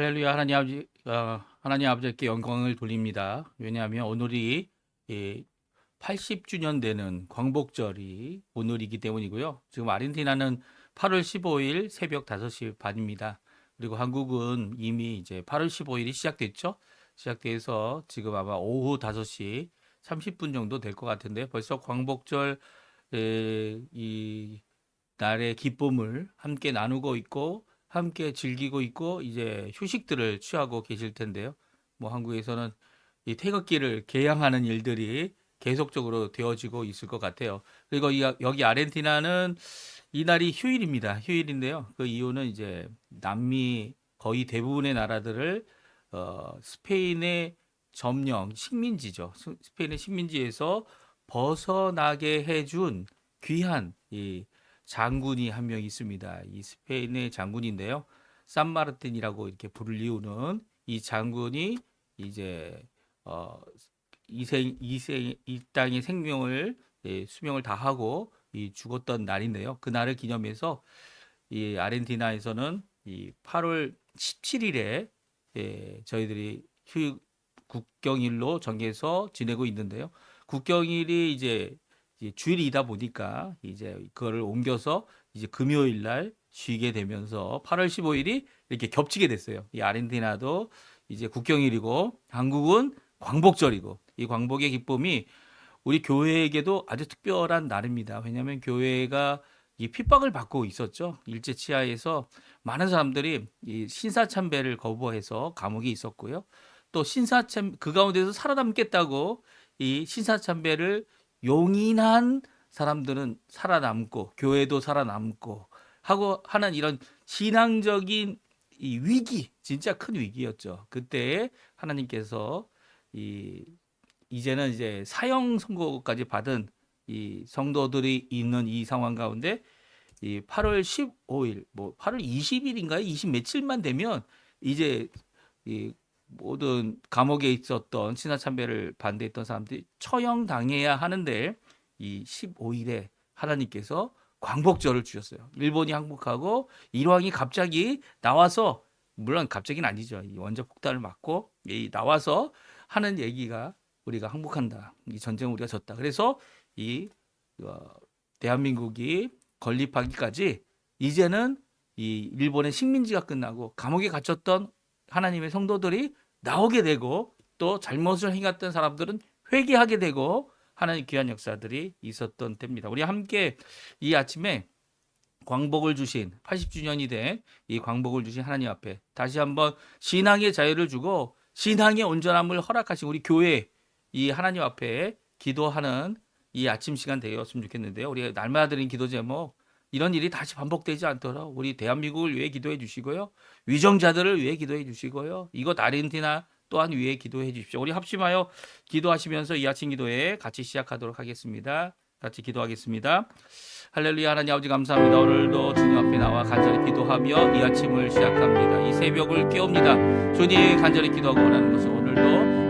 할렐루야. 하나님 아버지께 영광을 돌립니다. 왜냐하면 오늘이 80주년 되는 광복절이 오늘이기 때문이고요. 지금 아르헨티나는 8월 15일 새벽 5시 반입니다. 그리고 한국은 이미 이제 8월 15일이 시작됐죠. 시작돼서 지금 아마 오후 5시 30분 정도 될 것 같은데 벌써 광복절 이 날의 기쁨을 함께 나누고 있고 함께 즐기고 있고 이제 휴식들을 취하고 계실 텐데요. 뭐 한국에서는 이 태극기를 개양하는 일들이 계속적으로 되어지고 있을 것 같아요. 그리고 여기 아르헨티나는 이날이 휴일입니다. 휴일인데요. 그 이유는 이제 남미 거의 대부분의 나라들을 스페인의 점령 식민지죠. 스페인의 식민지에서 벗어나게 해준 귀한 이 장군이 한 명 있습니다. 이 스페인의 장군인데요. 산마르틴이라고 이렇게 불리우는 이 장군이 이제 이 땅의 생명을 수명을 다하고 죽었던 날인데요. 그 날을 기념해서 이 아르헨티나에서는 이 8월 17일에 저희들이 국경일로 정해서 지내고 있는데요. 국경일이 이제 주일이다 보니까 이제 그거를 옮겨서 이제 금요일 날 쉬게 되면서 8월 15일이 이렇게 겹치게 됐어요. 이 아르헨티나도 이제 국경일이고 한국은 광복절이고 이 광복의 기쁨이 우리 교회에게도 아주 특별한 날입니다. 왜냐하면 교회가 이 핍박을 받고 있었죠. 일제 치하에서 많은 사람들이 이 신사참배를 거부해서 감옥에 있었고요. 또 그 가운데서 살아남겠다고 이 신사참배를 용인한 사람들은 살아남고 교회도 살아남고 하고 하는 이런 신앙적인 이 위기, 진짜 큰 위기였죠. 그때 하나님께서 이제는 이제 사형 선고까지 받은 이 성도들이 있는 이 상황 가운데 이 8월 15일, 뭐 8월 20일인가요? 20 며칠만 되면 이제 이 모든 감옥에 있었던 신사참배를 반대했던 사람들이 처형당해야 하는데 이 15일에 하나님께서 광복절을 주셨어요. 일본이 항복하고 일왕이 갑자기 나와서, 물론 갑자기는 아니죠. 이 원자 폭탄을 맞고 나와서 하는 얘기가 우리가 항복한다. 이 전쟁을 우리가 졌다. 그래서 이 대한민국이 건립하기까지 이제는 이 일본의 식민지가 끝나고 감옥에 갇혔던 하나님의 성도들이 나오게 되고 또 잘못을 행했던 사람들은 회개하게 되고 하나님 귀한 역사들이 있었던 때입니다. 우리 함께 이 아침에 광복을 주신 80주년이 된 이 광복을 주신 하나님 앞에 다시 한번 신앙의 자유를 주고 신앙의 온전함을 허락하신 우리 교회 이 하나님 앞에 기도하는 이 아침 시간 되었으면 좋겠는데요. 우리 날마다 드린 기도 제목, 이런 일이 다시 반복되지 않도록 우리 대한민국을 위해 기도해 주시고요. 위정자들을 위해 기도해 주시고요. 이곳 아르헨티나 또한 위해 기도해 주십시오. 우리 합심하여 기도하시면서 이 아침 기도회 같이 시작하도록 하겠습니다. 같이 기도하겠습니다. 할렐루야. 하나님 아버지 감사합니다. 오늘도 주님 앞에 나와 간절히 기도하며 이 아침을 시작합니다. 이 새벽을 깨웁니다. 주님 간절히 기도하고 원하는 것은 오늘도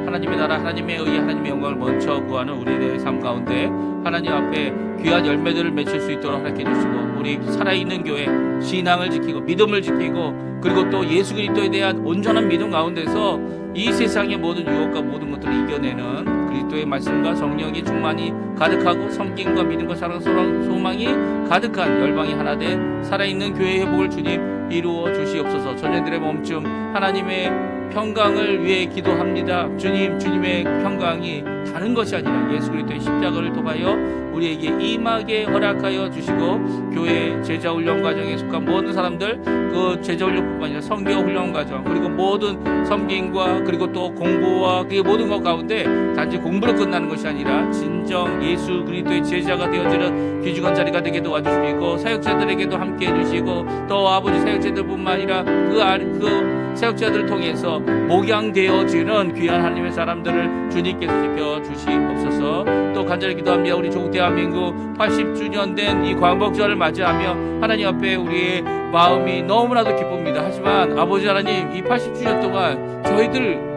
하나님의 나라, 하나님의 의, 하나님의 영광을 먼저 구하는 우리의 삶 가운데 하나님 앞에 귀한 열매들을 맺힐 수 있도록 허락해 주시고 우리 살아있는 교회 신앙을 지키고 믿음을 지키고 그리고 또 예수 그리스도에 대한 온전한 믿음 가운데서 이 세상의 모든 유혹과 모든 것들을 이겨내는 그리스도의 말씀과 성령의 충만이 가득하고 성김과 믿음과 사랑, 소망이 가득한 열방이 하나 된 살아있는 교회의 회복을 주님 이루어 주시옵소서. 전쟁들의 멈춤, 하나님의 평강을 위해 기도합니다. 주님의 평강이 다른 것이 아니라 예수 그리스도의 십자가를 통하여 우리에게 임하게 허락하여 주시고 교회 제자 훈련 과정에 속한 모든 사람들 그 제자 훈련뿐만 아니라 선교 훈련 과정 그리고 모든 섬김과 그리고 또 공부와 그 모든 것 가운데 단지 공부로 끝나는 것이 아니라 진정 예수 그리스도의 제자가 되어지는 귀중한 자리가 되게 도와주시고 사역자들에게도 함께 해주시고 또 아버지 사역자들뿐만 아니라 그 사역자들을 통해서 목양되어지는 귀한 하나님의 사람들을 주님께서 지켜주시옵소서. 또 간절히 기도합니다. 우리 조국 대한민국 80주년 된 이 광복절을 맞이하며 하나님 앞에 우리의 마음이 너무나도 기쁩니다. 하지만 아버지 하나님 이 80주년 동안 저희들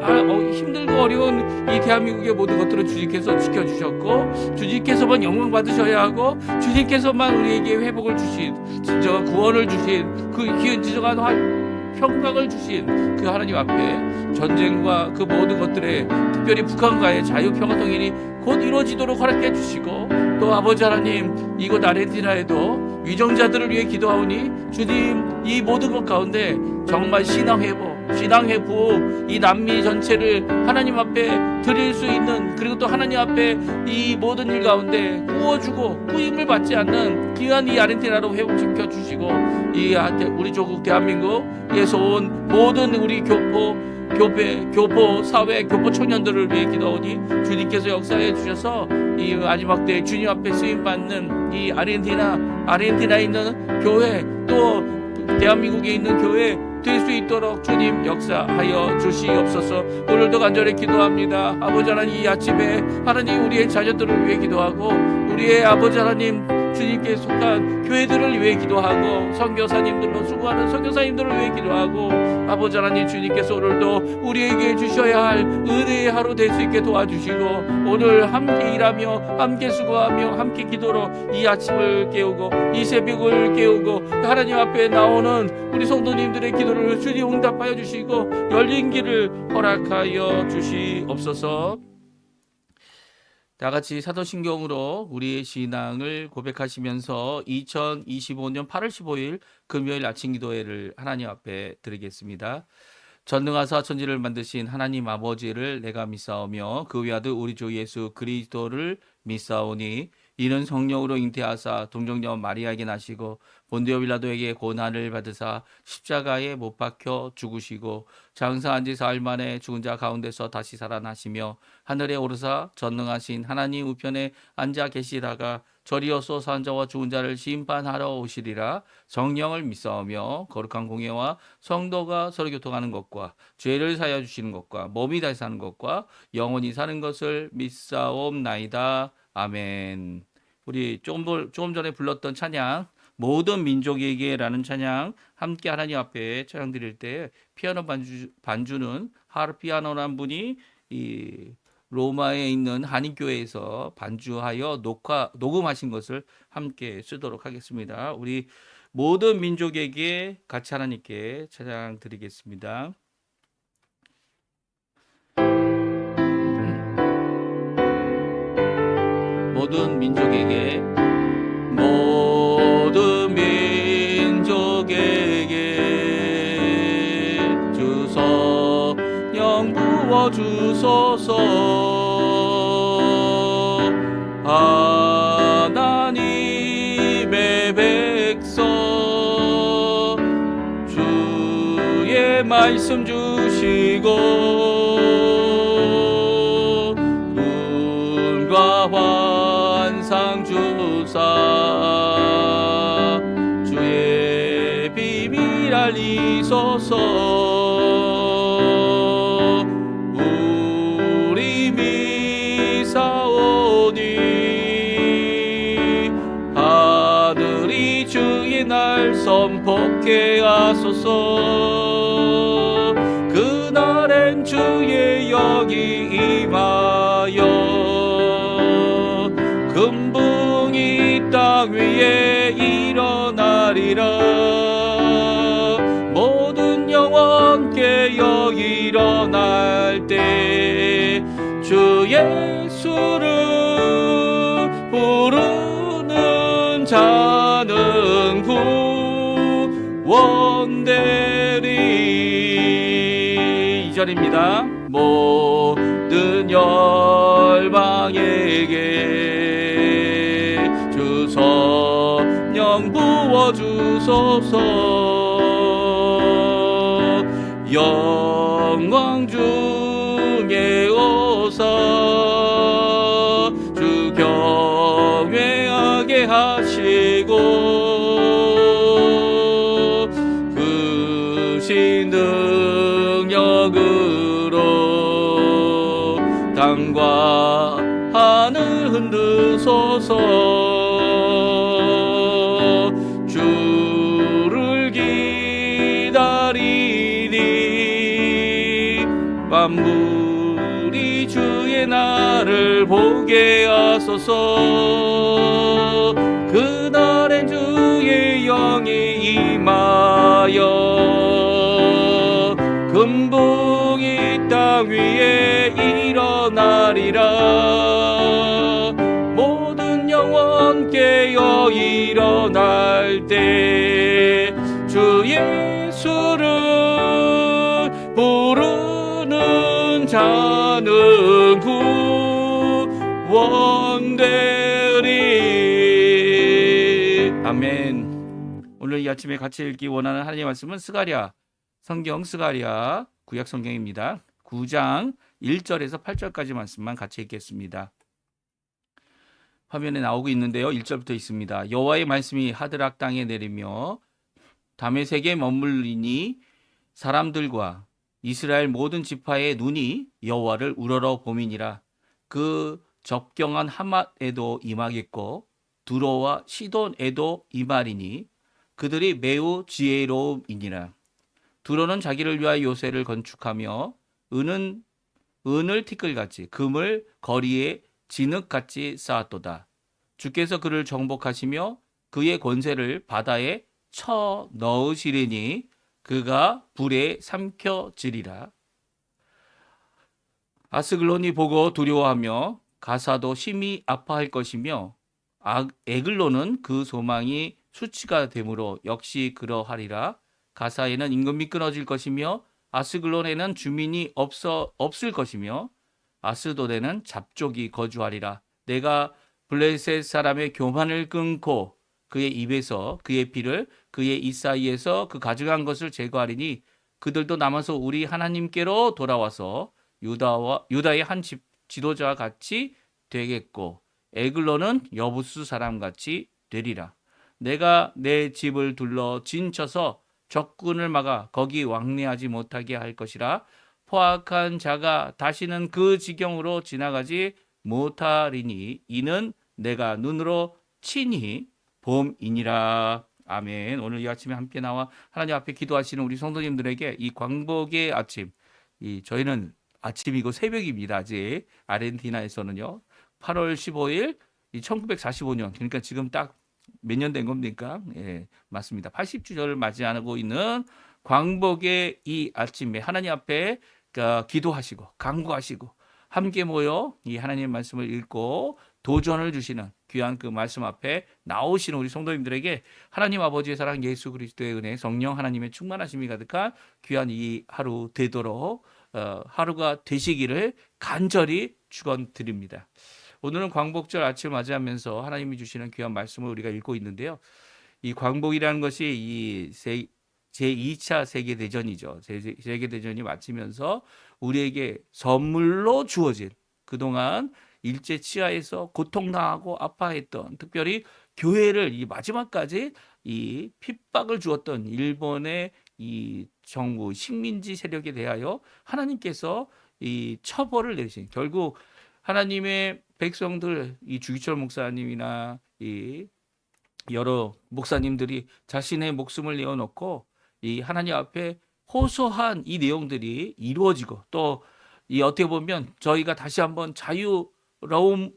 힘들고 어려운 이 대한민국의 모든 것들을 주님께서 지켜주셨고 주님께서만 영광 받으셔야 하고 주님께서만 우리에게 회복을 주신 진정한 구원을 주신 그 귀한 진정한 평강을 주신 그 하나님 앞에 전쟁과 그 모든 것들에 특별히 북한과의 자유평화통일이 곧 이루어지도록 허락해 주시고, 또 아버지 하나님, 이곳 아르헨티나에도 위정자들을 위해 기도하오니 주님, 이 모든 것 가운데 정말 신앙회복, 이 남미 전체를 하나님 앞에 드릴 수 있는, 그리고 또 하나님 앞에 이 모든 일 가운데 구워주고 구임을 받지 않는 귀한 이 아르헨티나로 회복시켜 주시고, 이 우리 조국 대한민국에서 온 모든 우리 교포 사회, 교포 청년들을 위해 기도하오니 주님께서 역사해 주셔서 이 마지막 때 주님 앞에 쓰임받는 이 아르헨티나에 있는 교회, 또 대한민국에 있는 교회 될 수 있도록 주님 역사하여 주시옵소서. 오늘도 간절히 기도합니다. 아버지 하나님, 이 아침에 하나님 우리의 자녀들을 위해 기도하고, 우리의 아버지 하나님 주님께 속한 교회들을 위해 기도하고, 선교사님들로 수고하는 선교사님들을 위해 기도하고, 아버지 하나님 주님께서 오늘도 우리에게 주셔야 할 은혜의 하루 될 수 있게 도와주시고, 오늘 함께 일하며 함께 수고하며 함께 기도로 이 아침을 깨우고 이 새벽을 깨우고 하나님 앞에 나오는 우리 성도님들의 기도를 주님 응답하여 주시고 열린 길을 허락하여 주시옵소서. 다 같이 사도신경으로 우리의 신앙을 고백하시면서 2025년 8월 15일 금요일 아침 기도회를 하나님 앞에 드리겠습니다. 전능하사 천지를 만드신 하나님 아버지를 내가 믿사오며 그 외아들 우리 주 예수 그리스도를 믿사오니, 이는 성령으로 잉태하사 동정녀 마리아에게 나시고 본디오 빌라도에게 고난을 받으사 십자가에 못 박혀 죽으시고 장사한 지 사흘 만에 죽은 자 가운데서 다시 살아나시며 하늘에 오르사 전능하신 하나님 우편에 앉아 계시다가 저리어서 산 자와 죽은 자를 심판하러 오시리라. 성령을 믿사오며 거룩한 공예와 성도가 서로 교통하는 것과 죄를 사하여 주시는 것과 몸이 다시 사는 것과 영원히 사는 것을 믿사옵나이다. 아멘. 우리 조금 전에 불렀던 찬양, 모든 민족에게라는 찬양 함께 하나님 앞에 찬양 드릴 때 피아노 반주는 하르피아노라는 분이 이 로마에 있는 한인교회에서 반주하여 녹음하신 것을 함께 쓰도록 하겠습니다. 우리 모든 민족에게 같이 하나님께 찬양 드리겠습니다. 모든 민족에게, 모든 민족에게 주 성령 부어 주소서. 하나님의 백성 주의 말씀 주시고 눈과 환상 주사 주의 비밀 알리소서. 우리 미사오니 하늘이 주의 날 선포케 하소서. 그날엔 주의 영이 임하여 금붕이 땅 위에 일어나리라. 모든 영혼 깨어 일어날 때 주 예수를 부르는 자는 구원되리. 2절입니다. 모든 열방에게 주 성령 부어주소서. 영광 중에 오사 주 경외하게 하시고 그 신능력으로 땅과 하늘 흔드소서. 주를 기다리니 만물이 주의 날을 보게 하소서. 그날엔 주의 영이 임하여 음봉이 땅 위에 일어나리라. 모든 영혼 깨어 일어날 때 주 예수를 부르는 자는 구원되리. 아멘. 오늘 이 아침에 같이 읽기 원하는 하나님의 말씀은 스가랴 성경 스가랴 구약 성경입니다. 9장 1절에서 8절까지 말씀만 같이 읽겠습니다. 화면에 나오고 있는데요. 1절부터 있습니다. 여호와의 말씀이 하드락 땅에 내리며 다메섹에 머물리니 사람들과 이스라엘 모든 지파의 눈이 여호와를 우러러 봄이니라. 그 접경한 하맛에도 임하겠고 두로와 시돈에도 임하리니 그들이 매우 지혜로움이니라. 두로는 자기를 위하여 요새를 건축하며 은을 티끌같이 금을 거리에 진흙같이 쌓았도다. 주께서 그를 정복하시며 그의 권세를 바다에 쳐 넣으시리니 그가 불에 삼켜지리라. 아스글론이 보고 두려워하며 가사도 심히 아파할 것이며 에글론은 그 소망이 수치가 되므로 역시 그러하리라. 가사에는 임금이 끊어질 것이며 아스글론에는 주민이 없을 것이며 아스돗에는 잡족이 거주하리라. 내가 블레셋 사람의 교만을 끊고 그의 입에서 그의 피를 그의 입 사이에서 그 가져간 것을 제거하리니 그들도 남아서 우리 하나님께로 돌아와서 유다의 한 지도자와 같이 되겠고 에글론은 여부수 사람 같이 되리라. 내가 내 집을 둘러 진쳐서 적군을 막아 거기 왕래하지 못하게 할 것이라. 포악한 자가 다시는 그 지경으로 지나가지 못하리니 이는 내가 눈으로 친히 봄이니라. 아멘. 오늘 이 아침에 함께 나와 하나님 앞에 기도하시는 우리 성도님들에게 이 광복의 아침, 저희는 아침이고 새벽입니다. 아직 아르헨티나에서는요. 8월 15일 1945년 그러니까 지금 딱 몇 년 된 겁니까? 예, 맞습니다. 80주년을 맞이하고 있는 광복의 이 아침에 하나님 앞에 기도하시고 간구하시고 함께 모여 이 하나님의 말씀을 읽고 도전을 주시는 귀한 그 말씀 앞에 나오시는 우리 성도님들에게 하나님 아버지의 사랑 예수 그리스도의 은혜 성령 하나님의 충만하심이 가득한 귀한 이 하루 되도록 하루가 되시기를 간절히 축원드립니다. 오늘은 광복절 아침을 맞이하면서 하나님이 주시는 귀한 말씀을 우리가 읽고 있는데요. 이 광복이라는 것이 이 제2차 세계대전이죠. 세계대전이 마치면서 우리에게 선물로 주어진 그동안 일제 치하에서 고통당하고 아파했던 특별히 교회를 이 마지막까지 이 핍박을 주었던 일본의 이 정부 식민지 세력에 대하여 하나님께서 이 처벌을 내리신 결국 하나님의 백성들 이 주기철 목사님이나 이 여러 목사님들이 자신의 목숨을 내어놓고 이 하나님 앞에 호소한 이 내용들이 이루어지고 또 이 어떻게 보면 저희가 다시 한번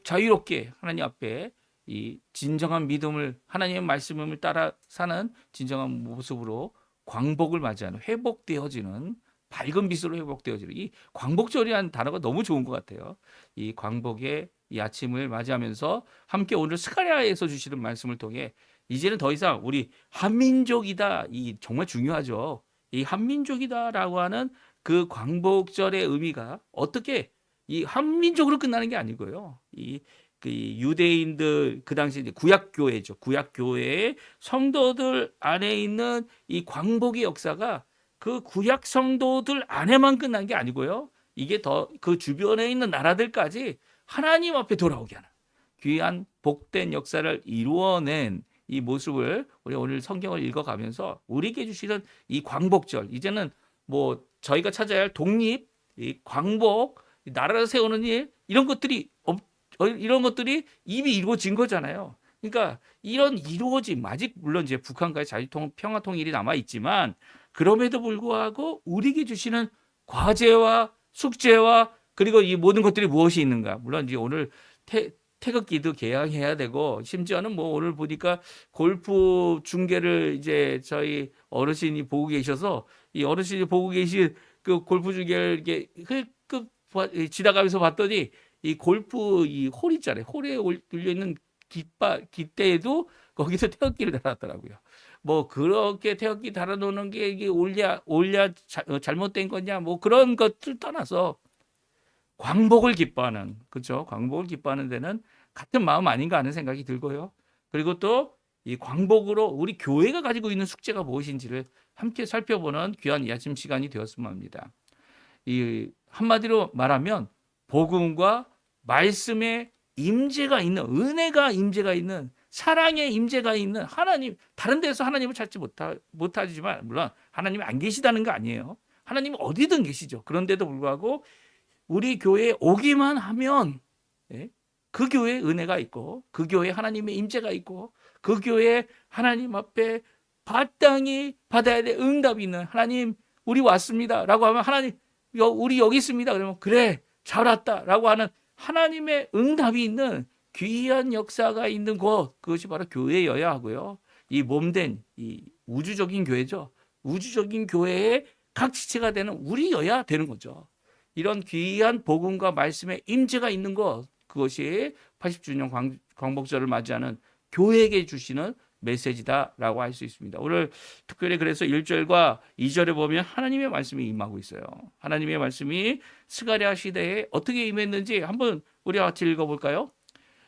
자유롭게 하나님 앞에 이 진정한 믿음을 하나님의 말씀을 따라 사는 진정한 모습으로 광복을 맞이하는 회복되어지는 밝은 빛으로 회복되어지는 이 광복절이라는 단어가 너무 좋은 것 같아요. 이 광복의 이 아침을 맞이하면서 함께 오늘 스가랴에서 주시는 말씀을 통해 이제는 더 이상 우리 한민족이다 이 정말 중요하죠. 이 한민족이다라고 하는 그 광복절의 의미가 어떻게 이 한민족으로 끝나는 게 아니고요. 그 유대인들 그 당시 이제 구약교회죠. 구약교회의 성도들 안에 있는 이 광복의 역사가 그 구약 성도들 안에만 끝난 게 아니고요. 이게 더 그 주변에 있는 나라들까지 하나님 앞에 돌아오게 하는 귀한 복된 역사를 이루어낸 이 모습을 우리 오늘 성경을 읽어가면서 우리에게 주시는 이 광복절 이제는 뭐 저희가 찾아야 할 독립, 이 광복, 이 나라를 세우는 일 이런 것들이 이미 이루어진 거잖아요. 그러니까 이런 이루어짐 아직 물론 이제 북한과의 평화 통일이 남아 있지만 그럼에도 불구하고 우리에게 주시는 과제와 숙제와 그리고 이 모든 것들이 무엇이 있는가? 물론 이제 오늘 태극기도 개양해야 되고 심지어는 뭐 오늘 보니까 골프 중계를 이제 저희 어르신이 보고 계셔서 이 어르신이 보고 계신 그 골프 중계 이게 그 지나가면서 봤더니 이 골프 이 홀 있잖아요. 홀에 눌려 있는 깃대에도 거기서 태극기를 달았더라고요. 뭐 그렇게 태극기 달아놓는 게 이게 잘못된 거냐 뭐 그런 것들 떠나서 광복을 기뻐하는, 그렇죠? 광복을 기뻐하는 데는 같은 마음 아닌가 하는 생각이 들고요. 그리고 또 이 광복으로 우리 교회가 가지고 있는 숙제가 무엇인지를 함께 살펴보는 귀한 이 아침 시간이 되었으면 합니다. 이 한마디로 말하면 복음과 말씀의 임재가 있는, 은혜가 임재가 있는, 사랑의 임재가 있는 하나님, 다른 데서 하나님을 찾지 못하지만 물론 하나님이 안 계시다는 거 아니에요. 하나님이 어디든 계시죠. 그런데도 불구하고 우리 교회에 오기만 하면 그 교회에 은혜가 있고 그 교회에 하나님의 임재가 있고 그 교회에 하나님 앞에 마땅히 받아야 될 응답이 있는, 하나님 우리 왔습니다 라고 하면 하나님 우리 여기 있습니다 그러면 그래 잘 왔다 라고 하는 하나님의 응답이 있는 귀한 역사가 있는 곳, 그것이 바로 교회여야 하고요. 이 몸된 이 우주적인 교회죠. 우주적인 교회의 각 지체가 되는 우리여야 되는 거죠. 이런 귀한 복음과 말씀의 임재가 있는 것, 그것이 80주년 광복절을 맞이하는 교회에게 주시는 메시지다라고 할 수 있습니다. 오늘 특별히 그래서 1절과 2절에 보면 하나님의 말씀이 임하고 있어요. 하나님의 말씀이 스가랴 시대에 어떻게 임했는지 한번 우리 같이 읽어볼까요?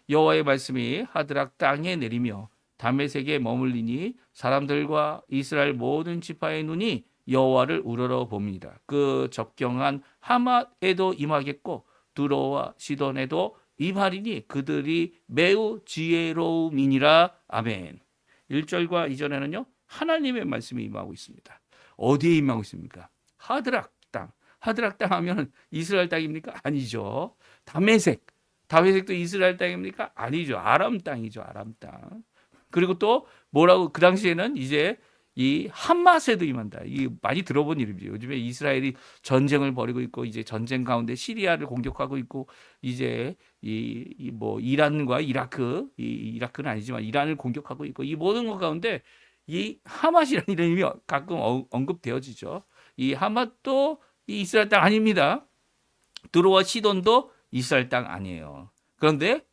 여호와의 말씀이 하드락 땅에 내리며 다메섹에 머물리니 사람들과 이스라엘 모든 지파의 눈이 여호와를 우러러 봅니다. 그 접경한 하맛에도 임하겠고 두로와 시돈에도 임하리니 그들이 매우 지혜로움이니라. 아멘. 1절과 2절에는요 하나님의 말씀이 임하고 있습니다. 어디에 임하고 있습니까? 하드락 땅. 하드락 땅 하면 이스라엘 땅입니까? 아니죠. 다메섹도 이스라엘 땅입니까? 아니죠. 아람 땅이죠. 아람 땅. 그리고 또 뭐라고, 그 당시에는 이제 이 한맛에도 임한다. 이 많이 들어본 이름이죠. 요즘에 이스라엘이 전쟁을 벌이고 있고 이제 전쟁 가운데 시리아를 공격하고 있고 이제 뭐 이란과 이라크는 아니지만 이란을 공격하고 있고 이 모든 것 가운데 이 하맛이라는 이름이 가끔 언급되어지죠. 이 하맛도 이 이스라엘 땅 아닙니다. 두로와 시돈도 이스라엘 땅 아니에요. 그런데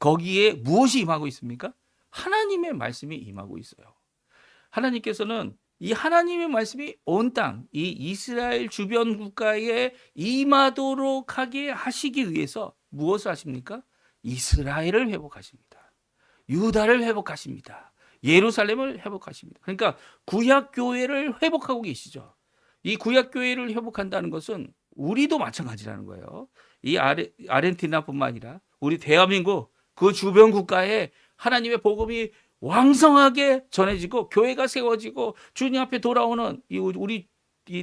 거기에 무엇이 임하고 있습니까? 하나님의 말씀이 임하고 있어요. 하나님께서는 이 하나님의 말씀이 온 땅, 이 이스라엘 주변 국가에 임하도록 하게 하시기 위해서 무엇을 하십니까? 이스라엘을 회복하십니다. 유다를 회복하십니다. 예루살렘을 회복하십니다. 그러니까 구약교회를 회복하고 계시죠. 이 구약교회를 회복한다는 것은 우리도 마찬가지라는 거예요. 이 아르헨티나뿐만 아니라 우리 대한민국 그 주변 국가에 하나님의 복음이 왕성하게 전해지고 교회가 세워지고 주님 앞에 돌아오는 우리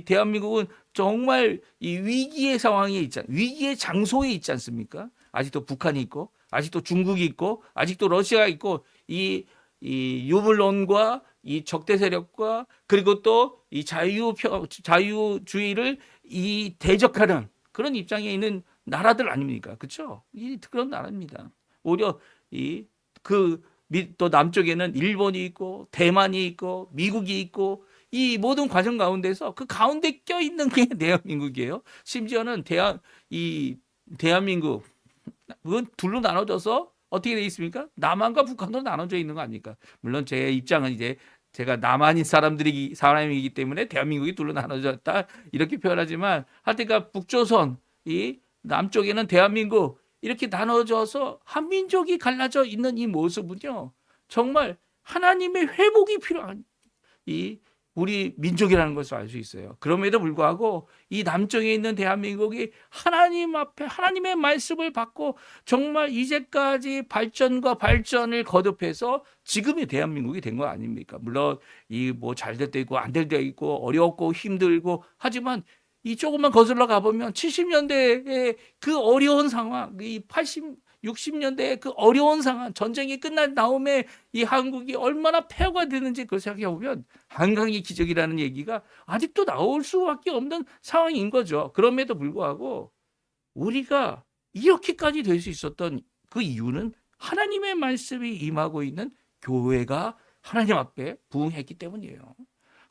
대한민국은 정말 이 위기의 상황에 위기의 장소에 있지 않습니까? 아직도 북한이 있고 아직도 중국이 있고 아직도 러시아가 있고 이 유물론과 이 적대 세력과 그리고 또 이 자유주의를 이 대적하는 그런 입장에 있는 나라들 아닙니까? 그렇죠? 그런 나라입니다. 오히려 또 남쪽에는 일본이 있고 대만이 있고 미국이 있고 이 모든 과정 가운데서 그 가운데 껴있는 게 대한민국이에요. 심지어는 대한민국은 둘로 나눠져서 어떻게 되어 있습니까? 남한과 북한으로 나눠져 있는 거 아닙니까? 물론 제 입장은 이제 제가 남한인 사람이기 때문에 대한민국이 둘로 나눠졌다 이렇게 표현하지만 하여튼 북조선 이 남쪽에는 대한민국 이렇게 나눠져서 한민족이 갈라져 있는 이 모습은요 정말 하나님의 회복이 필요한 우리 민족이라는 것을 알 수 있어요. 그럼에도 불구하고 이 남쪽에 있는 대한민국이 하나님 앞에 하나님의 말씀을 받고 정말 이제까지 발전과 발전을 거듭해서 지금의 대한민국이 된 거 아닙니까? 물론 뭐 잘 될 때 있고 안 될 때 있고 어렵고 힘들고 하지만 이 조금만 거슬러 가보면 70년대의 그 어려운 상황, 60년대의 그 어려운 상황, 전쟁이 끝난 다음에 이 한국이 얼마나 폐허가 되는지 그걸 생각해 보면 한강의 기적이라는 얘기가 아직도 나올 수밖에 없는 상황인 거죠. 그럼에도 불구하고 우리가 이렇게까지 될 수 있었던 그 이유는 하나님의 말씀이 임하고 있는 교회가 하나님 앞에 부응했기 때문이에요.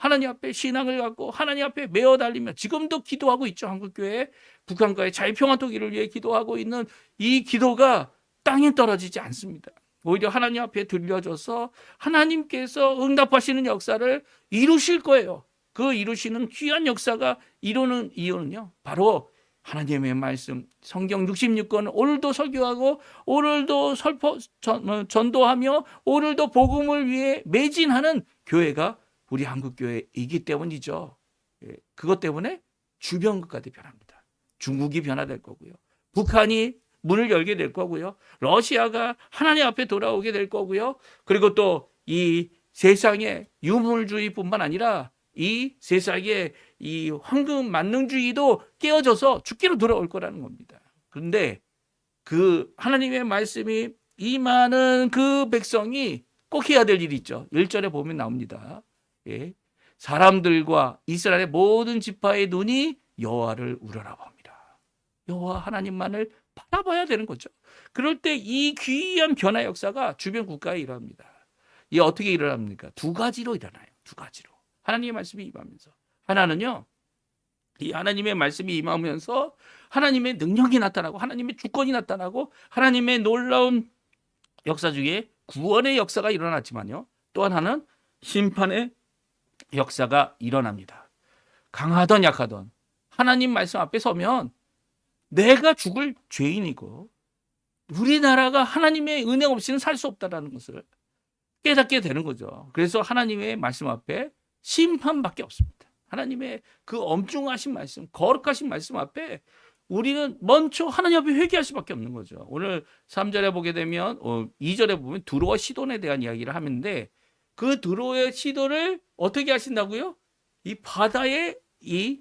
하나님 앞에 신앙을 갖고 하나님 앞에 매어 달리며 지금도 기도하고 있죠. 한국교회 북한과의 자유평화 통일을 위해 기도하고 있는 이 기도가 땅에 떨어지지 않습니다. 오히려 하나님 앞에 들려줘서 하나님께서 응답하시는 역사를 이루실 거예요. 그 이루시는 귀한 역사가 이루는 이유는요, 바로 하나님의 말씀, 성경 66권 오늘도 설교하고 오늘도 전도하며 오늘도 복음을 위해 매진하는 교회가 우리 한국교회이기 때문이죠. 그것 때문에 주변 국가들이 변합니다. 중국이 변화될 거고요. 북한이 문을 열게 될 거고요. 러시아가 하나님 앞에 돌아오게 될 거고요. 그리고 또 이 세상의 유물주의뿐만 아니라 이 세상의 이 황금 만능주의도 깨어져서 죽기로 돌아올 거라는 겁니다. 그런데 그 하나님의 말씀이 임하는 그 백성이 꼭 해야 될 일이 있죠. 1절에 보면 나옵니다. 예. 사람들과 이스라엘의 모든 지파의 눈이 여호와를 우러러봅니다. 여호와 하나님만을 바라봐야 되는 거죠. 그럴 때 이 귀한 변화 역사가 주변 국가에 일어납니다. 이 어떻게 일어납니까? 두 가지로 일어나요. 두 가지로. 하나님의 말씀이 임하면서. 하나는요, 이 하나님의 말씀이 임하면서 하나님의 능력이 나타나고 하나님의 주권이 나타나고 하나님의 놀라운 역사 중에 구원의 역사가 일어났지만요, 또 하나는 심판의 역사가 일어납니다. 강하던 약하던 하나님 말씀 앞에 서면 내가 죽을 죄인이고 우리나라가 하나님의 은혜 없이는 살 수 없다는 것을 깨닫게 되는 거죠. 그래서 하나님의 말씀 앞에 심판밖에 없습니다. 하나님의 그 엄중하신 말씀, 거룩하신 말씀 앞에 우리는 먼저 하나님 앞에 회개할 수밖에 없는 거죠. 오늘 3절에 보게 되면 2절에 보면 두로와 시돈에 대한 이야기를 하는데 그 두로의 시돈을 어떻게 하신다고요? 이 바다에 이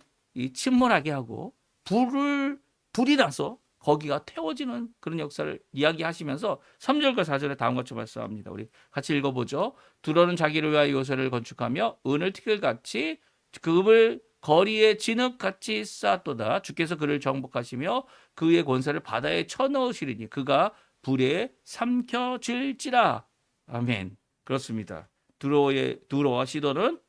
침몰하게 하고 불이 나서 거기가 태워지는 그런 역사를 이야기하시면서 3절과 4절에 다음과 같이 말씀합니다. 우리 같이 읽어보죠. 두로는 자기를 위하여 요새를 건축하며 은을 티끌같이 금을 거리에 진흙같이 쌓았도다. 주께서 그를 정복하시며 그의 권세를 바다에 쳐넣으시리니 그가 불에 삼켜질지라. 아멘. 그렇습니다. 두로와 시돈은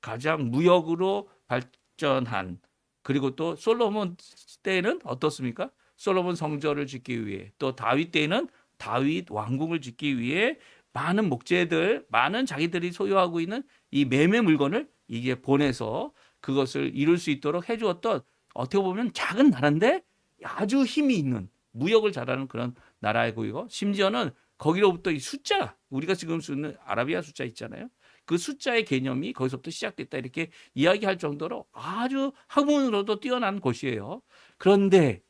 가장 무역으로 발전한, 그리고 또 솔로몬 때는 어떻습니까? 솔로몬 성전을 짓기 위해, 또 다윗 때는 다윗 왕궁을 짓기 위해 많은 목재들, 많은 자기들이 소유하고 있는 이 매매 물건을 이게 보내서 그것을 이룰 수 있도록 해주었던, 어떻게 보면 작은 나라인데 아주 힘이 있는, 무역을 잘하는 그런 나라이고요. 심지어는 거기로부터 이 숫자, 우리가 지금 쓰는 아라비아 숫자 있잖아요. 그 숫자의 개념이 거기서부터 시작됐다, 이렇게 이야기할 정도로 아주 학문으로도 뛰어난 곳이에요. 그런데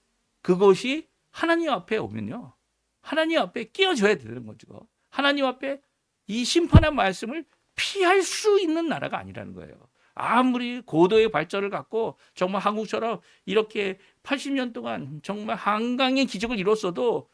그것이 하나님 앞에 오면요, 하나님 앞에 끼어져야 되는 거죠. 하나님 앞에 이 심판한 말씀을 피할 수 있는 나라가 아니라는 거예요. 아무리 고도의 발전을 갖고 정말 한국처럼 이렇게 80년 동안 정말 한강의 기적을 이뤘어도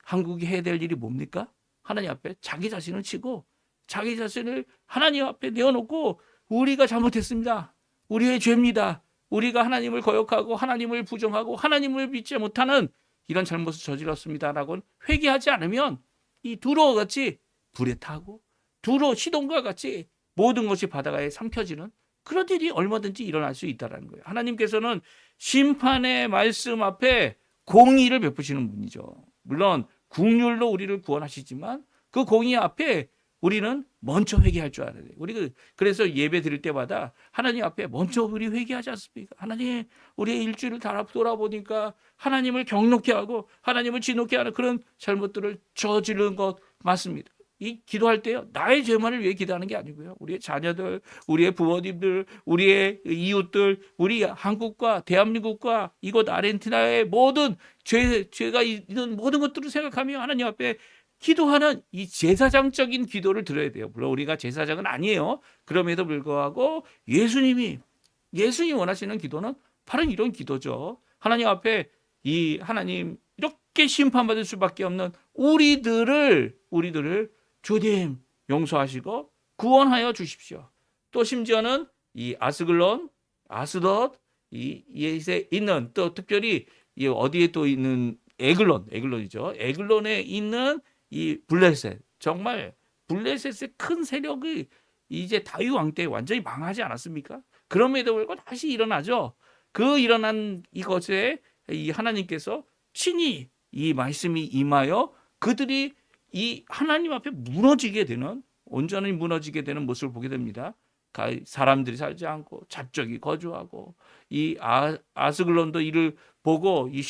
한국이 해야 될 일이 뭡니까? 하나님 앞에 자기 자신을 치고 자기 자신을 하나님 앞에 내어놓고 우리가 잘못했습니다. 우리의 죄입니다. 우리가 하나님을 거역하고 하나님을 부정하고 하나님을 믿지 못하는 이런 잘못을 저질렀습니다라고 회개하지 않으면 이 두로와 같이 불에 타고 두로 시돈과 같이 모든 것이 바다가에 삼켜지는 그런 일이 얼마든지 일어날 수 있다는 거예요. 하나님께서는 심판의 말씀 앞에 공의를 베푸시는 분이죠. 물론 국률로 우리를 구원하시지만 그 공의 앞에 우리는 먼저 회개할 줄 알아야 돼요. 우리 그래서 예배 드릴 때마다 하나님 앞에 먼저 우리 회개하지 않습니까? 하나님, 우리의 일주일을 돌아보니까 하나님을 경노케 하고 하나님을 진노케 하는 그런 잘못들을 저지른 것 맞습니다. 이 기도할 때요, 나의 죄만을 위해 기도하는 게 아니고요, 우리의 자녀들, 우리의 부모님들, 우리의 이웃들, 우리 한국과 대한민국과 이곳 아르헨티나의 모든 죄가 있는 모든 것들을 생각하며 하나님 앞에 기도하는 이 제사장적인 기도를 드려야 돼요. 물론 우리가 제사장은 아니에요. 그럼에도 불구하고 예수님이 원하시는 기도는 바로 이런 기도죠. 하나님 앞에 이 하나님 이렇게 심판받을 수밖에 없는 우리들을 주님 용서하시고 구원하여 주십시오. 또 심지어는 이 아스글론, 아스돗, 이에 있는, 또 특별히 이 어디에 또 있는 에글론이죠. 에글론에 있는 이 블레셋, 정말 블레셋의 큰 세력이 이제 다윗 왕 때 완전히 망하지 않았습니까? 그럼에도 불구하고 다시 일어나죠. 그 일어난 이것에 이 하나님께서 친히 이 말씀이 임하여 그들이 이 하나님 앞에 무너지게 되는, 온전히 무너지게 되는 모습을 보게 됩니다. 사람들이 살지 않고 잡적이 거주하고, 이 아스글론도 이를 보고 이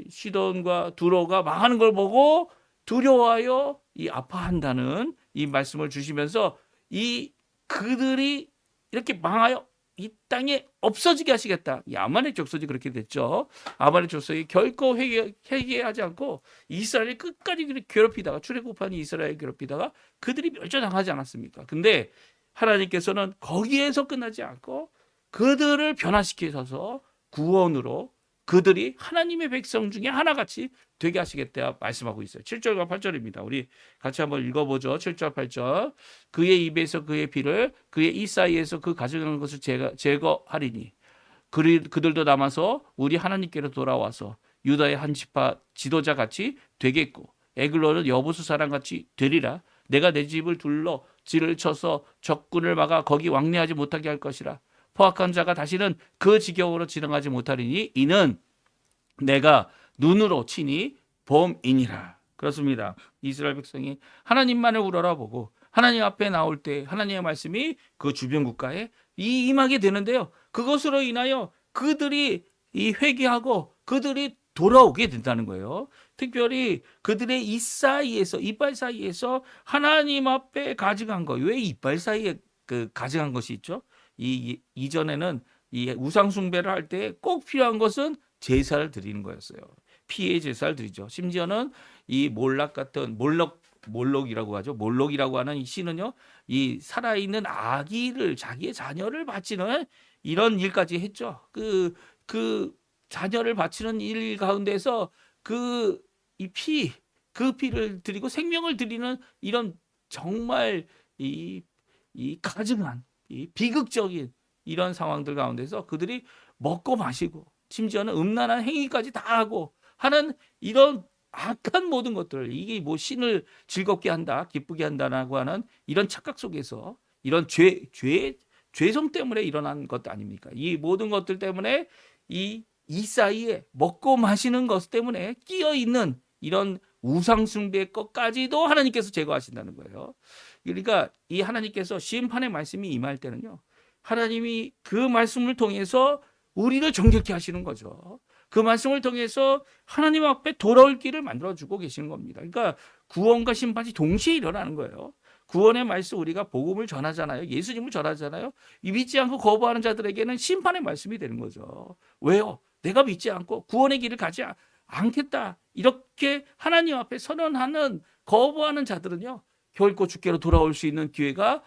시돈과 두로가 망하는 걸 보고 두려워하여 이 아파한다는 이 말씀을 주시면서, 이 그들이 이렇게 망하여 이 땅에 없어지게 하시겠다. 이 아말렉 족속이 그렇게 됐죠. 아말렉 족속이 결코 회개하지 않고 이스라엘을 끝까지 괴롭히다가, 출애굽한 이스라엘 괴롭히다가 그들이 멸절당하지 않았습니까? 근데 하나님께서는 거기에서 끝나지 않고 그들을 변화시키셔서 구원으로 그들이 하나님의 백성 중에 하나같이 되게 하시겠다 말씀하고 있어요. 7절과 8절입니다. 우리 같이 한번 읽어보죠. 7절 8절. 그의 입에서 그의 피를, 그의 이 사이에서 그 가져가는 것을 제거하리니 그들도 남아서 우리 하나님께로 돌아와서 유다의 한 지파 지도자같이 되겠고 에글론은 여부수 사람같이 되리라. 내가 내 집을 둘러 질을 쳐서 적군을 막아 거기 왕래하지 못하게 할 것이라. 포악한 자가 다시는 그 지경으로 지나가지 못하리니 이는 내가 눈으로 치니 봄이니라. 그렇습니다. 이스라엘 백성이 하나님만을 우러러보고 하나님 앞에 나올 때 하나님의 말씀이 그 주변 국가에 임하게 되는데요. 그것으로 인하여 그들이 회개하고 그들이 돌아오게 된다는 거예요. 특별히 그들의 이빨 사이에서 하나님 앞에 가져간 거. 왜 이빨 사이에 가져간 것이 있죠? 이전에는 이 우상 숭배를 할 때 꼭 필요한 것은 제사를 드리는 거였어요. 피의 제사를 드리죠. 심지어는 이 몰록이라고 하죠. 몰록이라고 하는 이 신은요, 이 살아있는 아기를, 자기의 자녀를 바치는 이런 일까지 했죠. 그 자녀를 바치는 일 가운데서 그 피를 드리고 생명을 드리는 이런 정말 이 가증한 이 비극적인 이런 상황들 가운데서 그들이 먹고 마시고 심지어는 음란한 행위까지 다 하고 하는 이런 악한 모든 것들, 이게 뭐 신을 즐겁게 한다, 기쁘게 한다라고 하는 이런 착각 속에서 이런 죄성 때문에 일어난 것 아닙니까? 이 모든 것들 때문에 이 사이에 먹고 마시는 것 때문에 끼어 있는 이런 우상 숭배의 것까지도 하나님께서 제거하신다는 거예요. 그러니까 이 하나님께서 심판의 말씀이 임할 때는요, 하나님이 그 말씀을 통해서 우리를 정결케 하시는 거죠. 그 말씀을 통해서 하나님 앞에 돌아올 길을 만들어주고 계시는 겁니다. 그러니까 구원과 심판이 동시에 일어나는 거예요. 구원의 말씀, 우리가 복음을 전하잖아요. 예수님을 전하잖아요. 믿지 않고 거부하는 자들에게는 심판의 말씀이 되는 거죠. 왜요? 내가 믿지 않고 구원의 길을 가지 않겠다, 이렇게 하나님 앞에 선언하는, 거부하는 자들은요, 결코 주께로 돌아올 수 있는 기회가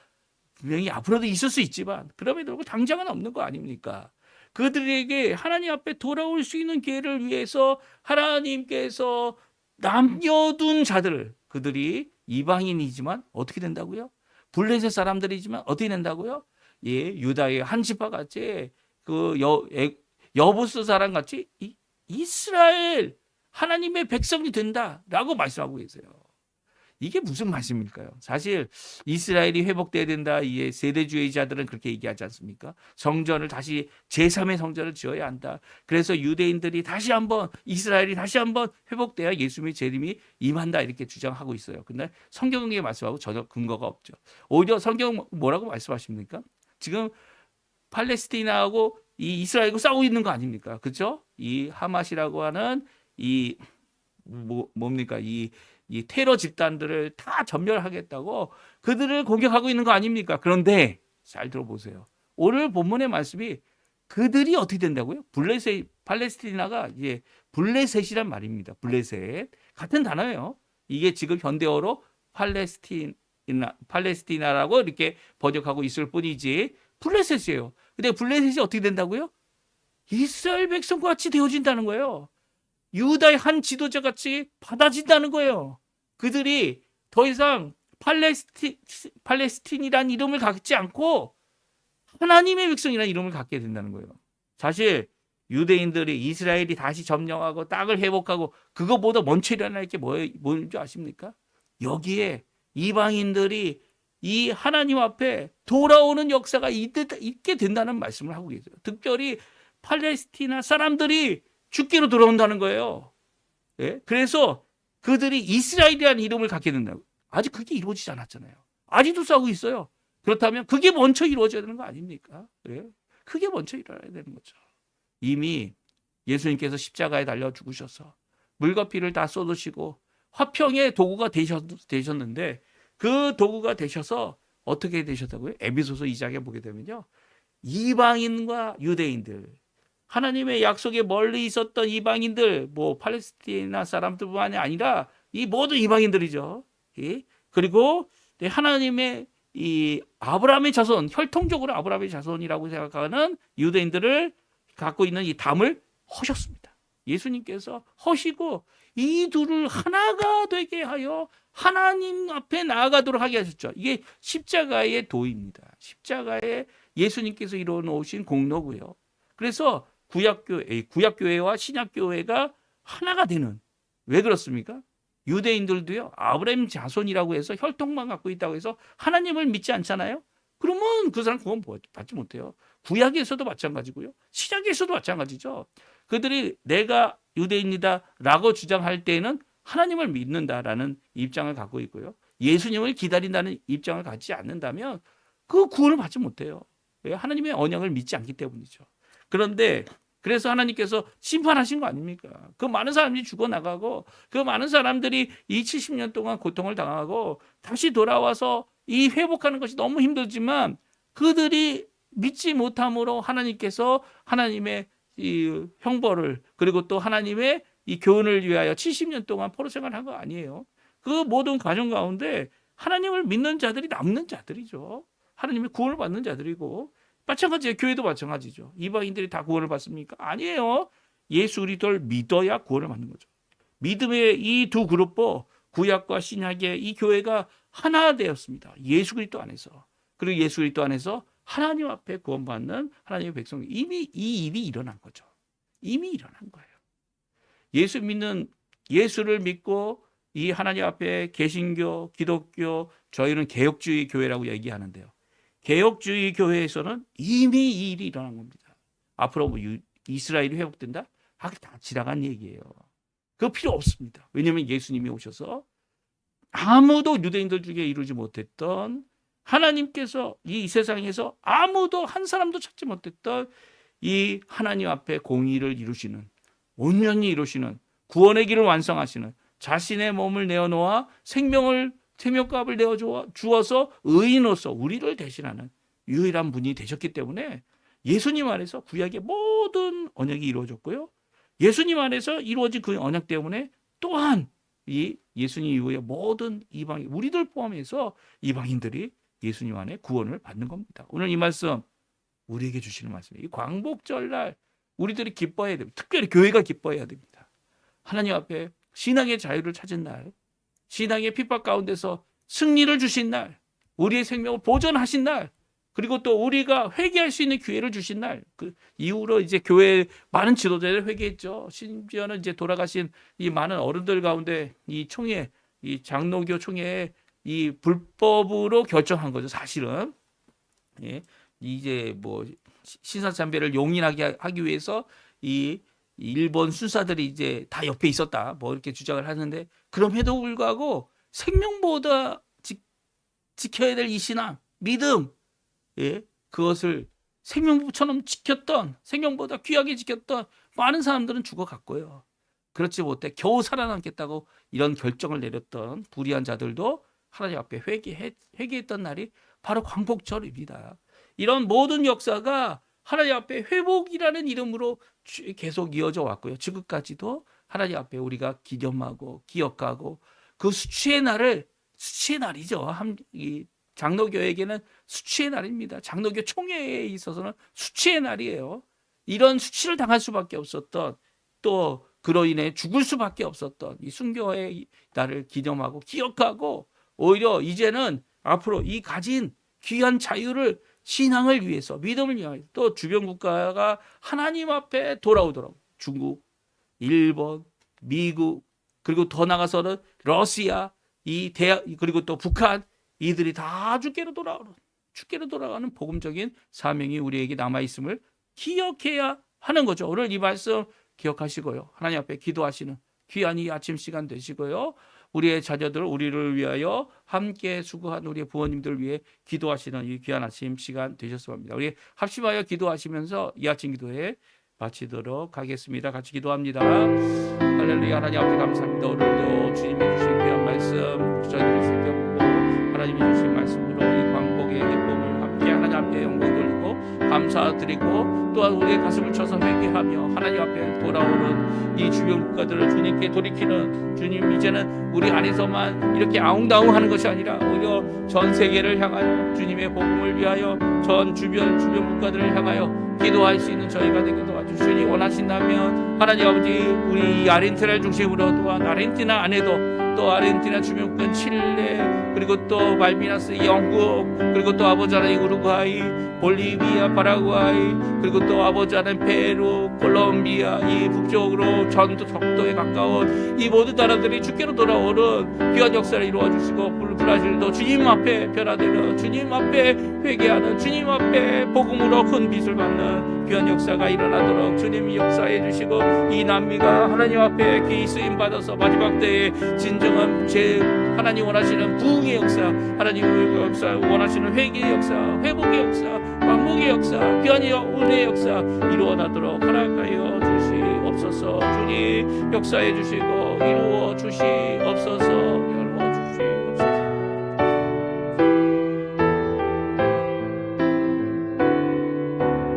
분명히 앞으로도 있을 수 있지만 그럼에도 불구하고 당장은 없는 거 아닙니까? 그들에게 하나님 앞에 돌아올 수 있는 기회를 위해서 하나님께서 남겨둔 자들, 그들이 이방인이지만 어떻게 된다고요? 블레셋 사람들이지만 어떻게 된다고요? 예, 유다의 한 지파 같이 그 여부스 사람 같이 이스라엘 하나님의 백성이 된다라고 말씀하고 계세요. 이게 무슨 말씀일까요? 사실 이스라엘이 회복돼야 된다, 이 세대주의자들은 그렇게 얘기하지 않습니까? 성전을 다시 제3의 성전을 지어야 한다. 그래서 유대인들이 다시 한번, 이스라엘이 다시 한번 회복돼야 예수님의 재림이 임한다, 이렇게 주장하고 있어요. 근데 성경의 말씀하고 전혀 근거가 없죠. 오히려 성경 뭐라고 말씀하십니까? 지금 팔레스티나하고 이 이스라엘하고 싸우고 있는 거 아닙니까? 그렇죠? 이 하마시라고 하는 뭡니까? 이 테러 집단들을 다 전멸하겠다고 그들을 공격하고 있는 거 아닙니까? 그런데 잘 들어보세요. 오늘 본문의 말씀이 그들이 어떻게 된다고요? 팔레스티나가 이제 블레셋이란 말입니다. 블레셋. 같은 단어예요. 이게 지금 현대어로 팔레스티나라고 이렇게 번역하고 있을 뿐이지 블레셋이에요. 근데 블레셋이 어떻게 된다고요? 이스라엘 백성과 같이 되어진다는 거예요. 유다의 한 지도자 같이 받아진다는 거예요. 그들이 더 이상 팔레스틴이라는 이름을 갖지 않고 하나님의 백성이라는 이름을 갖게 된다는 거예요. 사실 유대인들이 이스라엘이 다시 점령하고 땅을 회복하고 그거보다 먼저 일어날 게 뭔지 아십니까? 여기에 이방인들이 이 하나님 앞에 돌아오는 역사가 있게 된다는 말씀을 하고 계세요. 특별히 팔레스티나 사람들이 주께로 돌아온다는 거예요. 예? 그래서 그들이 이스라엘이라는 이름을 갖게 된다고. 아직 그게 이루어지지 않았잖아요. 아직도 싸우고 있어요. 그렇다면 그게 먼저 이루어져야 되는 거 아닙니까? 예? 그게 먼저 일어나야 되는 거죠. 이미 예수님께서 십자가에 달려 죽으셔서 물과 피를 다 쏟으시고 화평의 도구가 되셨는데 그 도구가 되셔서 어떻게 되셨다고요? 에베소서 2장에 보게 되면요. 이방인과 유대인들, 하나님의 약속에 멀리 있었던 이방인들, 뭐 팔레스티나 사람들뿐만이 아니라 이 모든 이방인들이죠. 그리고 하나님의 이 아브라함의 자손, 혈통적으로 아브라함의 자손이라고 생각하는 유대인들을 갖고 있는 이 담을 허셨습니다. 예수님께서 허시고 이 둘을 하나가 되게 하여 하나님 앞에 나아가도록 하게 하셨죠. 이게 십자가의 도입니다. 십자가에 예수님께서 이루어 놓으신 공로고요. 그래서 구약교회와 신약교회가 하나가 되는, 왜 그렇습니까? 유대인들도요, 아브라함 자손이라고 해서 혈통만 갖고 있다고 해서 하나님을 믿지 않잖아요. 그러면 그 사람 구원 받지 못해요. 구약에서도 마찬가지고요. 신약에서도 마찬가지죠. 그들이 내가 유대인이다라고 주장할 때에는 하나님을 믿는다라는 입장을 갖고 있고요. 예수님을 기다린다는 입장을 갖지 않는다면 그 구원을 받지 못해요. 왜? 하나님의 언약을 믿지 않기 때문이죠. 그런데 그래서 하나님께서 심판하신 거 아닙니까? 그 많은 사람들이 죽어나가고 그 많은 사람들이 이 70년 동안 고통을 당하고 다시 돌아와서 이 회복하는 것이 너무 힘들지만 그들이 믿지 못함으로 하나님께서 하나님의 이 형벌을, 그리고 또 하나님의 이 교훈을 위하여 70년 동안 포로 생활을 한 거 아니에요. 그 모든 과정 가운데 하나님을 믿는 자들이 남는 자들이죠. 하나님의 구원을 받는 자들이고, 마찬가지예요. 교회도 마찬가지죠. 이방인들이 다 구원을 받습니까? 아니에요. 예수 그리스도를 믿어야 구원을 받는 거죠. 믿음의 이 두 그룹보, 구약과 신약의 이 교회가 하나 되었습니다. 예수 그리스도 안에서. 그리고 예수 그리스도 안에서 하나님 앞에 구원받는 하나님의 백성이 이미 이 일이 일어난 거죠. 이미 일어난 거예요. 예수를 믿고 이 하나님 앞에 개신교, 기독교, 저희는 개혁주의 교회라고 얘기하는데요. 개혁주의 교회에서는 이미 이 일이 일어난 겁니다. 앞으로 뭐 이스라엘이 회복된다? 다 지나간 얘기예요. 그거 필요 없습니다. 왜냐하면 예수님이 오셔서 아무도 유대인들 중에 이루지 못했던, 하나님께서 이 세상에서 아무도 한 사람도 찾지 못했던 이 하나님 앞에 공의를 이루시는, 온전히 이루시는, 구원의 길을 완성하시는, 자신의 몸을 내어놓아 생명값을 내어 주어서 의인으로서 우리를 대신하는 유일한 분이 되셨기 때문에 예수님 안에서 구약의 모든 언약이 이루어졌고요. 예수님 안에서 이루어진 그 언약 때문에 또한 이 예수님 이후에 모든 이방인, 우리들 포함해서 이방인들이 예수님 안에 구원을 받는 겁니다. 오늘 이 말씀 우리에게 주시는 말씀이에요. 이 광복절날 우리들이 기뻐해야 됩니다. 특별히 교회가 기뻐해야 됩니다. 하나님 앞에 신앙의 자유를 찾은 날, 신앙의 핍박 가운데서 승리를 주신 날, 우리의 생명을 보존하신 날, 그리고 또 우리가 회개할 수 있는 기회를 주신 날, 그 이후로 이제 교회 많은 지도자들 회개했죠. 심지어는 이제 돌아가신 이 많은 어른들 가운데 이 총회, 이 장로교 총회에 이 불법으로 결정한 거죠. 사실은 예, 이제 뭐 신사참배를 용인하게 하기 위해서 이 일본 순사들이 이제 다 옆에 있었다, 뭐 이렇게 주장을 하는데, 그럼에도 불구하고 생명보다 지켜야 될 이 신앙, 믿음, 예, 그것을 생명처럼 지켰던, 생명보다 귀하게 지켰던 많은 사람들은 죽어갔고요. 그렇지 못해 겨우 살아남겠다고 이런 결정을 내렸던 불의한 자들도 하나님 앞에 회개했던 날이 바로 광복절입니다. 이런 모든 역사가 하나님 앞에 회복이라는 이름으로 계속 이어져 왔고요. 지금까지도 하나님 앞에 우리가 기념하고 기억하고, 그 수치의 날이죠. 이 장로교에게는 수치의 날입니다. 장로교 총회에 있어서는 수치의 날이에요. 이런 수치를 당할 수밖에 없었던, 또 그로 인해 죽을 수밖에 없었던 이 순교의 날을 기념하고 기억하고, 오히려 이제는 앞으로 이 가진 귀한 자유를, 신앙을 위해서, 믿음을 위하여, 또 주변 국가가 하나님 앞에 돌아오도록, 중국, 일본, 미국, 그리고 더 나가서는 러시아, 그리고 또 북한, 이들이 다 주께로 돌아가는 복음적인 사명이 우리에게 남아있음을 기억해야 하는 거죠. 오늘 이 말씀 기억하시고요. 하나님 앞에 기도하시는 귀한 이 아침 시간 되시고요. 우리의 자녀들, 우리를 위하여 함께 수고한 우리의 부모님들 위해 기도하시는 이 귀한 아침 시간 되셨으면 합니다. 우리 합심하여 기도하시면서 이 아침 기도회 마치도록 하겠습니다. 같이 기도합니다. 할렐루야. 하나님 아버지 감사합니다. 오늘도 주님이 주신 귀한 말씀 저희들이 새겨보고 하나님이 주신 말씀으로 이 광복의 기쁨을 함께 하나님 앞에 영광 돌리고 감사드리고 또한 우리의 가슴을 쳐서 회개하며 하나님 앞에 돌아오는 이 주변 국가들을 주님께 돌이키는 주님, 이제는 우리 안에서만 이렇게 아웅다웅하는 것이 아니라 오히려 전 세계를 향하여 주님의 복음을 위하여 전 주변 국가들을 향하여 기도할 수 있는 저희가 되게 도와주시니 원하신다면 하나님 아버지 우리 아르헨티나를 중심으로 또한 아르헨티나 안에도 또 아르헨티나 주변권 칠레 그리고 또 말미나스 영국 그리고 또 아버지 하나님 우루과이 볼리비아 파라과이 그리고 또 아버지 하나님 페루 콜롬비아 이 북쪽으로 전도 적도에 가까운 이 모든 나라들이 주께로 돌아오는 귀한 역사를 이루어 주시고 브라질도 주님 앞에 변화되는 주님 앞에 회개하는 주님 앞에 복음으로 큰 빛을 받는 귀한 역사가 일어나도록 주님이 역사해 주시고 이 남미가 하나님 앞에 귀히 쓰임 받아서 마지막 때에 진정한 하나님 원하시는 부흥의 역사 하나님 역사 원하시는 회개의 역사 회복의 역사 광복의 역사 귀한 은혜의 역사 이루어나도록 허락하여 주시옵소서. 주님 역사해 주시고 이루어 주시옵소서.